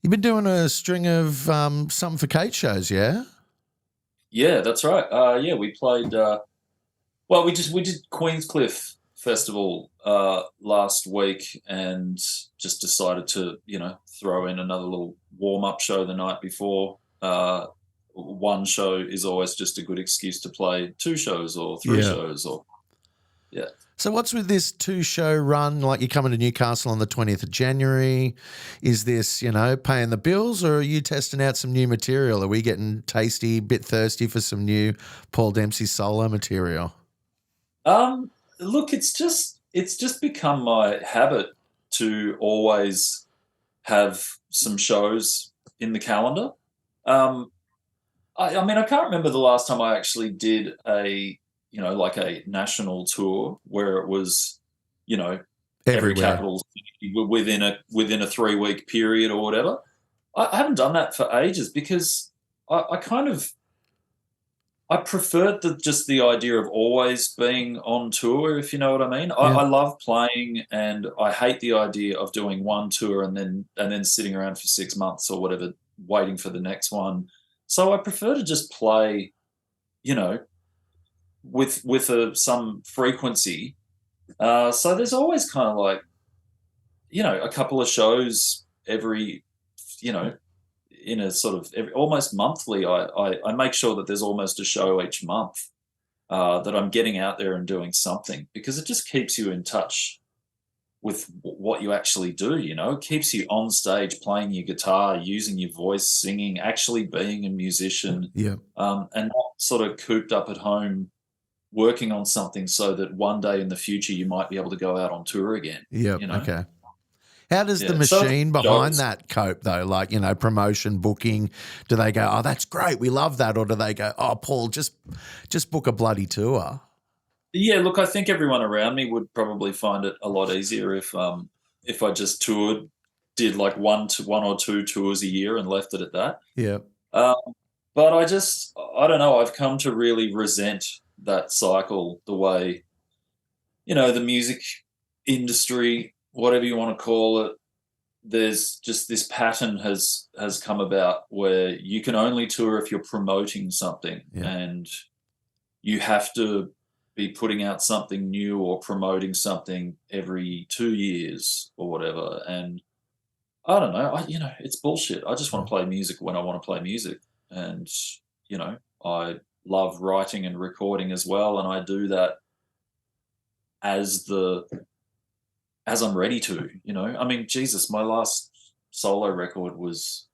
You've been doing a string of something for Kate shows, yeah? Yeah, that's right. Yeah, we played. Well, we did Queenscliff Festival last week, and just decided to throw in another little warm up show the night before. One show is always just a good excuse to play two shows or three Yeah. shows, or yeah. So what's with this two-show run? Like you're coming to Newcastle on the 20th of January. Is this, paying the bills, or are you testing out some new material? Are we getting tasty, bit thirsty for some new Paul Dempsey solo material? Look, it's just become my habit to always have some shows in the calendar. Um, I mean, I can't remember the last time I actually did like a national tour where it was, you know, every Everywhere. capital city within a 3 week period or whatever. I haven't done that for ages because I kind of I preferred just the idea of always being on tour, if you know what I mean. Yeah. I love playing, and I hate the idea of doing one tour and then sitting around for 6 months or whatever, waiting for the next one. So I prefer to just play, you know, with some frequency. So there's always kind of like a couple of shows every you know in a sort of almost monthly. I make sure that there's almost a show each month, that I'm getting out there and doing something, because it just keeps you in touch with what you actually do. It keeps you on stage playing your guitar, using your voice, singing, actually being a musician, Yeah. and not sort of cooped up at home working on something so that one day in the future you might be able to go out on tour again. Yeah. You know, Okay. How does the yeah. So machine behind shows. that cope though? Like, promotion, booking, do they go, "Oh, that's great, we love that," or do they go, "Oh, Paul, just book a bloody tour"? Yeah, look, I think everyone around me would probably find it a lot easier if I just toured, did like one or two tours a year and left it at that. Yeah. Um, but I don't know. I've come to really resent that cycle, the way the music industry, whatever you want to call it. There's just this pattern has come about where you can only tour if you're promoting something, Yeah. and you have to be putting out something new or promoting something every 2 years or whatever. And I don't know. It's bullshit. I just want Mm. to play music when I want to play music, and I love writing and recording as well, and I do that as the as I'm ready to. I mean, Jesus, my last solo record was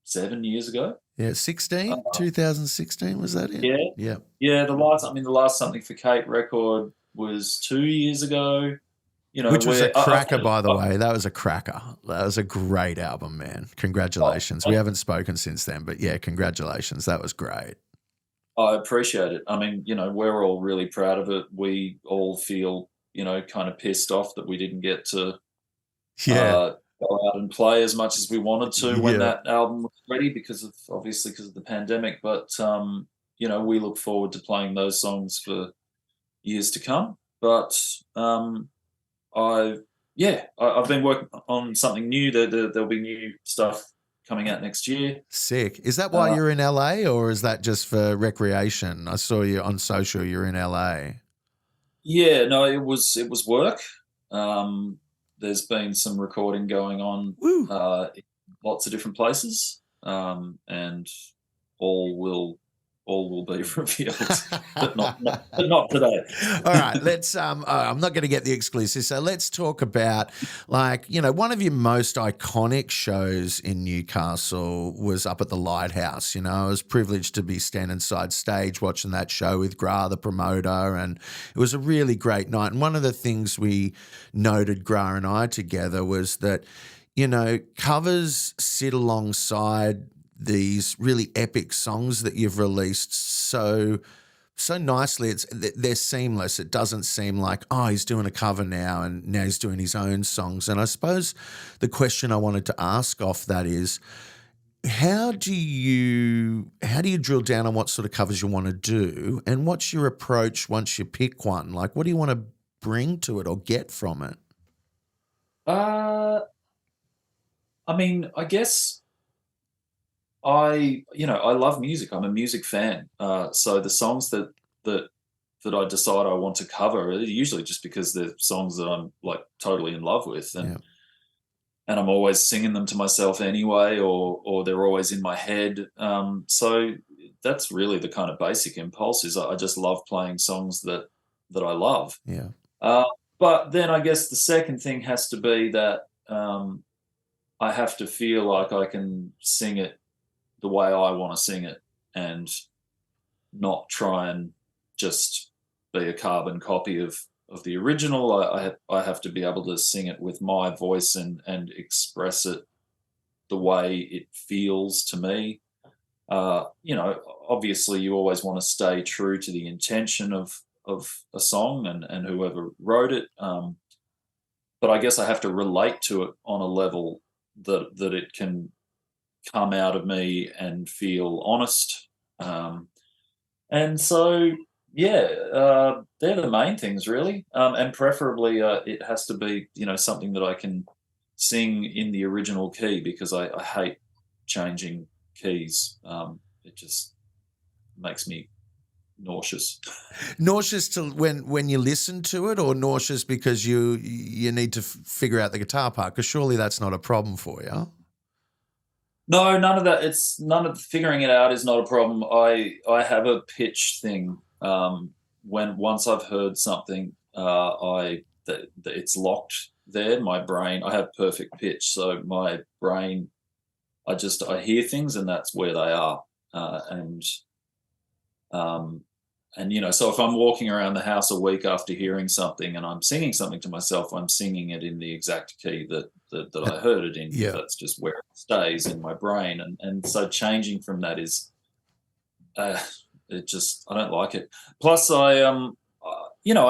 7 years ago. Yeah, 16? 2016, was that it? Yeah, Yeah. yeah. The last Something for Kate record was 2 years ago. Which was a Where cracker, by the way. That was a cracker. That was a great album, man. Congratulations. We haven't spoken since then, but yeah, congratulations. That was great. I appreciate it. I mean, we're all really proud of it. We all feel, kind of pissed off that we didn't get to Yeah. uh, go out and play as much as we wanted to when Yeah. that album was ready, because of the pandemic. But we look forward to playing those songs for years to come. But I yeah, I've been working on something new. There'll be new stuff coming out next year. Sick. Is that why Uh, you're in LA, or is that just for recreation? I saw you on social, you're in LA. yeah, no, it was work. Um, there's been some recording going on, Woo. in lots of different places, and all will all will be revealed, but not today. All right, let's. I'm not going to get the exclusive, so let's talk about, like, one of your most iconic shows in Newcastle was up at the Lighthouse. I was privileged to be standing side stage watching that show with Gra, the promoter, and it was a really great night. And one of the things we noted, Gra and I together, was that covers sit alongside these really epic songs that you've released so nicely. They're seamless. It doesn't seem like, oh, he's doing a cover now and now he's doing his own songs. And I suppose the question I wanted to ask off that is, how do you drill down on what sort of covers you want to do, and what's your approach once you pick one? Like, what do you want to bring to it or get from it? Uh, I mean, I guess I love music. I'm a music fan. So the songs that that I decide I want to cover are usually just because they're songs that I'm like totally in love with, Yeah. and I'm always singing them to myself anyway, or they're always in my head. So that's really the kind of basic impulse. Is I just love playing songs that I love. Yeah. Uh, but then I guess the second thing has to be that I have to feel like I can sing it the way I want to sing it, and not try and just be a carbon copy of the original. I have to be able to sing it with my voice and express it the way it feels to me. Obviously, you always want to stay true to the intention of a song and whoever wrote it. But I guess I have to relate to it on a level that it can come out of me and feel honest. And so, yeah, they're the main things really, and preferably it has to be something that I can sing in the original key, because I hate changing keys. It just makes me nauseous. Nauseous to when you listen to it, or nauseous because you need to figure out the guitar part? Because surely that's not a problem for you. No, none of that. It's none of figuring it out is not a problem. I have a pitch thing. When once I've heard something, it's locked there. My brain, I have perfect pitch, so my brain, I hear things and that's where they are. Um, so if I'm walking around the house a week after hearing something and I'm singing something to myself, I'm singing it in the exact key that I heard it in. Yeah. That's just where it stays in my brain. And so changing from that is, I don't like it. Plus I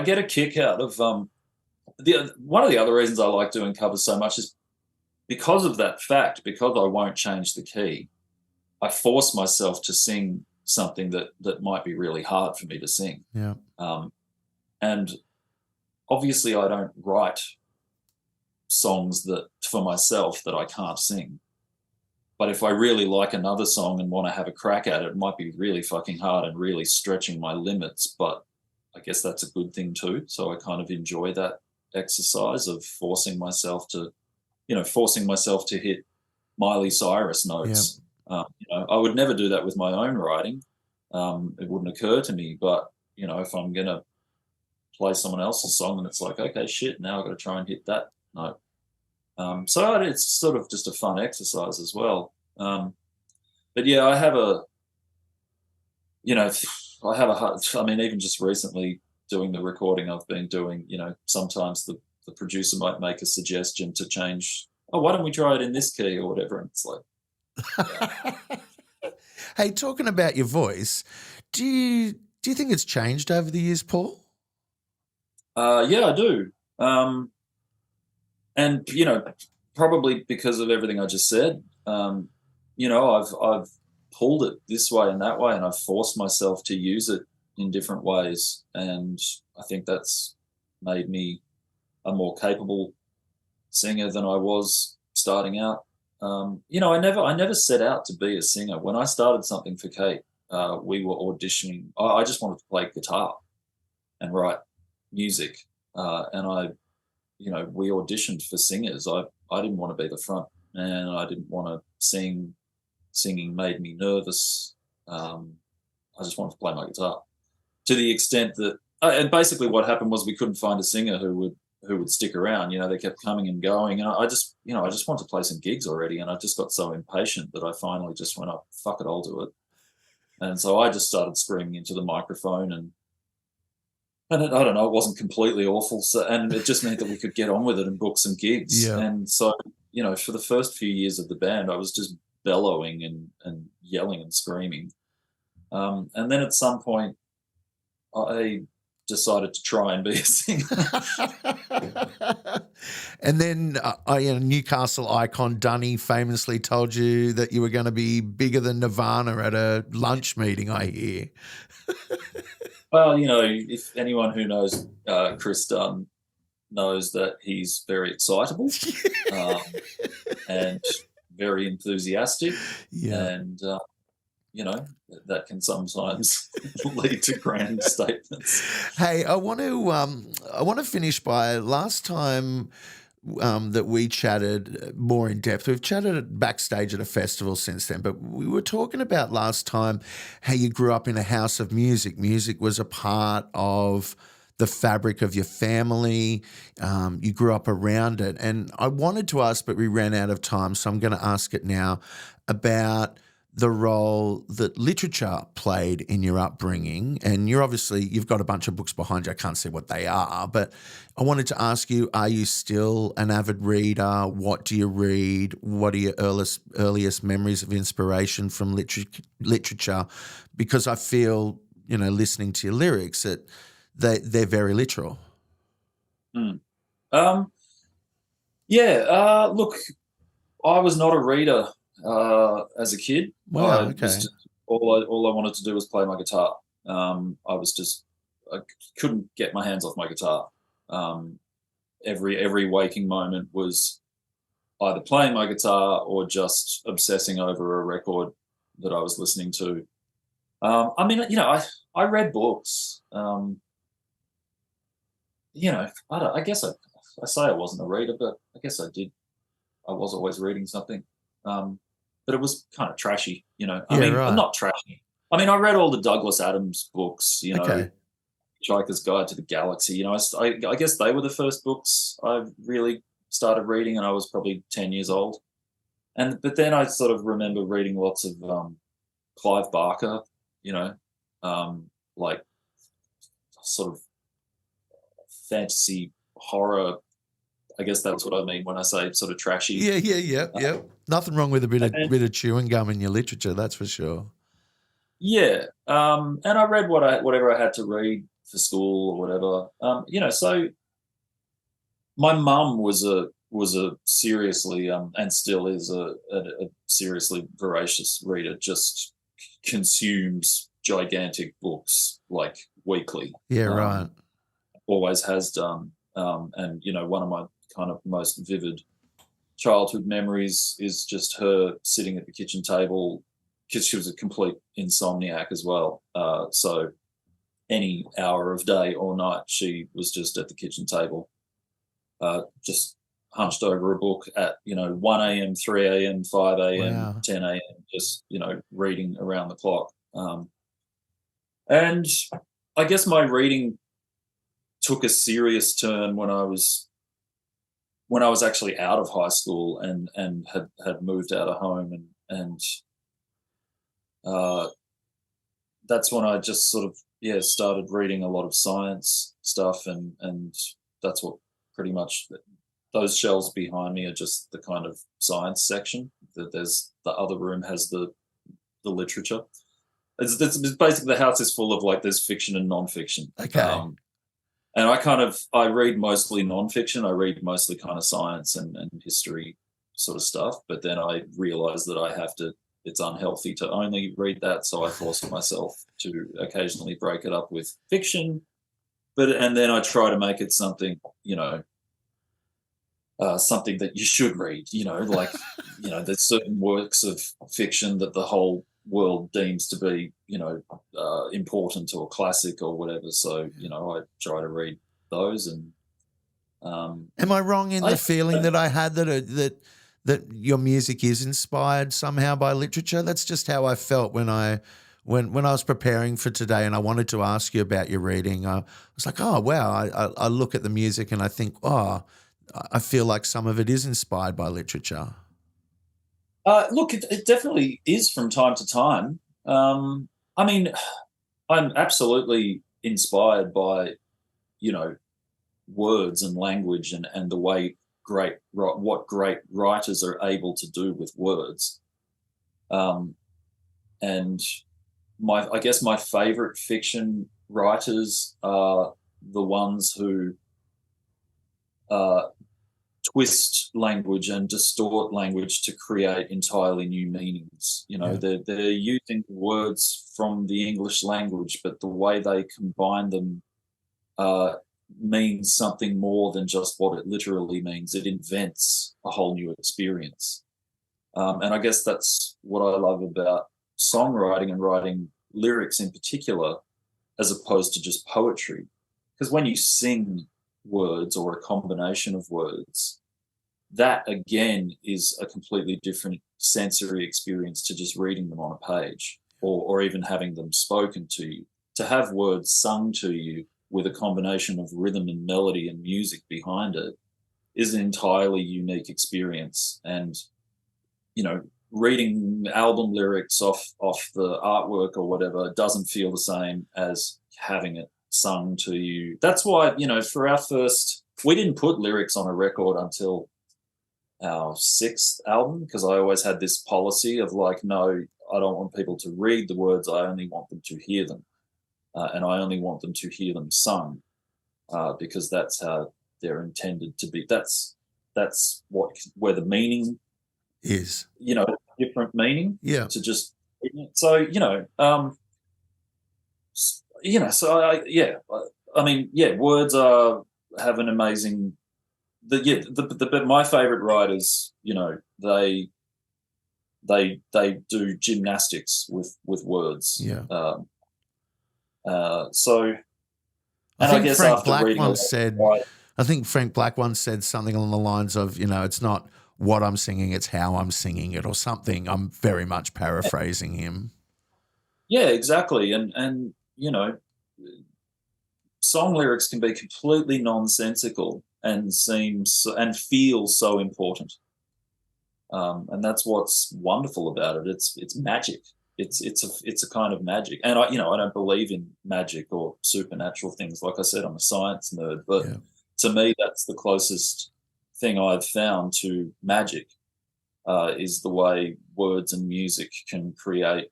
get a kick out of, one of the other reasons I like doing covers so much is because of that fact, because I won't change the key, I force myself to sing something that might be really hard for me to sing. Yeah. And obviously I don't write songs that for myself that I can't sing. But if I really like another song and want to have a crack at it, it might be really fucking hard and really stretching my limits. But I guess that's a good thing too. So I kind of enjoy that exercise of forcing myself to hit Miley Cyrus notes. I would never do that with my own writing. It wouldn't occur to me. But if I'm gonna play someone else's song and it's like, okay, shit, now I've got to try and hit that note. So it's sort of just a fun exercise as well. But yeah, I have a hard, I mean, even just recently doing the recording I've been doing, sometimes the producer might make a suggestion to change. Oh, why don't we try it in this key or whatever? And it's like, Hey, talking about your voice, do you think it's changed over the years, Paul? yeah, I do. And probably because of everything I just said, I've pulled it this way and that way, and I've forced myself to use it in different ways, and I think that's made me a more capable singer than I was starting out. I never set out to be a singer. When I started something for Kate, we were auditioning. I just wanted to play guitar and write music, and we auditioned for singers. I didn't want to be the front man. I didn't want to sing. Singing made me nervous. I just wanted to play my guitar, to the extent that, and basically what happened was we couldn't find a singer who would stick around. They kept coming and going, and I just wanted to play some gigs already, and I just got so impatient that I finally just went, "Oh, fuck it, I'll do it." And so I just started screaming into the microphone, and I don't know, it wasn't completely awful, and it just meant that we could get on with it and book some gigs. Yeah. And so, for the first few years of the band, I was just bellowing and yelling and screaming. And then at some point, I decided to try and be a singer. And then Newcastle icon Dunny famously told you that you were going to be bigger than Nirvana at a lunch meeting, I hear. Well, if anyone who knows Chris Dunn knows that he's very excitable, um, and very enthusiastic, Yeah. and that can sometimes lead to grand statements. Hey, I want to finish by last time that we chatted more in depth. We've chatted backstage at a festival since then, but we were talking about last time how you grew up in a house of music. Music was a part of the fabric of your family. You grew up around it. And I wanted to ask, but we ran out of time, so I'm going to ask it now about the role that literature played in your upbringing. And you've got a bunch of books behind you. I can't say what they are, but I wanted to ask you, are you still an avid reader? What do you read? What are your earliest memories of inspiration from literature? Because I feel, listening to your lyrics, that they're very literal. Mm. Um, yeah, look, I was not a reader as a kid. Wow, I was okay. just all I wanted to do was play my guitar. I couldn't get my hands off my guitar. Um, every waking moment was either playing my guitar or just obsessing over a record that I was listening to. I mean, I read books. I guess I say I wasn't a reader, but I guess I did. I was always reading something, but it was kind of trashy. I Yeah, mean, right. not trashy. I mean, I read all the Douglas Adams books. Okay. Hitchhiker's Guide to the Galaxy. I guess they were the first books I really started reading, and I was probably 10 years old. But then I sort of remember reading lots of Clive Barker. You know, like sort of fantasy horror. I guess that's what I mean when I say sort of trashy. Yeah, yeah, yeah, Uh, yeah. Nothing wrong with a bit of and bit of chewing gum in your literature, that's for sure. yeah, and I read whatever I had to read for school or whatever. So my mum was a seriously and still is a seriously voracious reader. Just consumes gigantic books like weekly. Yeah, right. Um, Always has done. And one of my kind of most vivid childhood memories is just her sitting at the kitchen table because she was a complete insomniac as well. So any hour of day or night, she was just at the kitchen table, just hunched over a book at 1 a.m., 3 a.m., 5 a.m., Wow. 10 a.m., just reading around the clock. And I guess my reading took a serious turn when I was actually out of high school and had moved out of home and uh, that's when I just sort of started reading a lot of science stuff and that's what pretty much those shelves behind me are just the kind of science section. That there's the other room has the literature. It's basically the house is full of like there's fiction and nonfiction. Okay. And I read mostly nonfiction. I read mostly kind of science and history sort of stuff. But then I realized that it's unhealthy to only read that. So I forced myself to occasionally break it up with fiction. And then I try to make it something, something that you should read, like, there's certain works of fiction that the whole world deems to be, important or classic or whatever. So, I try to read those and Am I wrong in I, the feeling that I had that your music is inspired somehow by literature? That's just how I felt when I was preparing for today, and I wanted to ask you about your reading. I was like, oh wow, I look at the music and I think, oh, I feel like some of it is inspired by literature. look, it definitely is from time to time. I mean, I'm absolutely inspired by, you know, words and language and the way what great writers are able to do with words. Um, and I guess my favorite fiction writers are the ones who uh, twist language and distort language to create entirely new meanings. Yeah. They're using words from the English language, but the way they combine them uh, means something more than just what it literally means. It invents a whole new experience. And I guess that's what I love about songwriting and writing lyrics in particular, as opposed to just poetry. Because when you sing words or a combination of words, that again is a completely different sensory experience to just reading them on a page, or even having them spoken to you. To have words sung to you with a combination of rhythm and melody and music behind it is an entirely unique experience. And, you know, reading album lyrics off the artwork or whatever doesn't feel the same as having it sung to you. That's why, you know, for our first, we didn't put lyrics on a record until our sixth album, because I always had this policy of like, no, I don't want people to read the words. I only want them to hear them. And I only want them to hear them sung, because that's how they're intended to be. That's where the meaning is, you know, different meaning. Yeah. To just, so, I mean, yeah, words have an amazing. My favorite writers, you know, they do gymnastics with words. Yeah. So, I and think I guess Frank after Black reading once said. I think Frank Black once said something along the lines of, you know, it's not what I'm singing, it's how I'm singing it, or something. I'm very much paraphrasing him. Yeah, exactly. And you know, song lyrics can be completely nonsensical and and feel so important. And that's what's wonderful about it. It's magic. It's a kind of magic. And I don't believe in magic or supernatural things. Like I said, I'm a science nerd, but to me, that's the closest thing I've found to magic, is the way words and music can create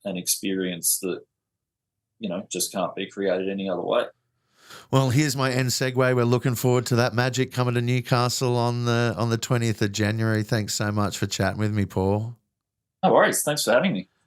an experience that, you know, just can't be created any other way. Well, here's my end segue. We're looking forward to that magic coming to Newcastle on the 20th of January. Thanks so much for chatting with me, Paul. No worries. Thanks for having me.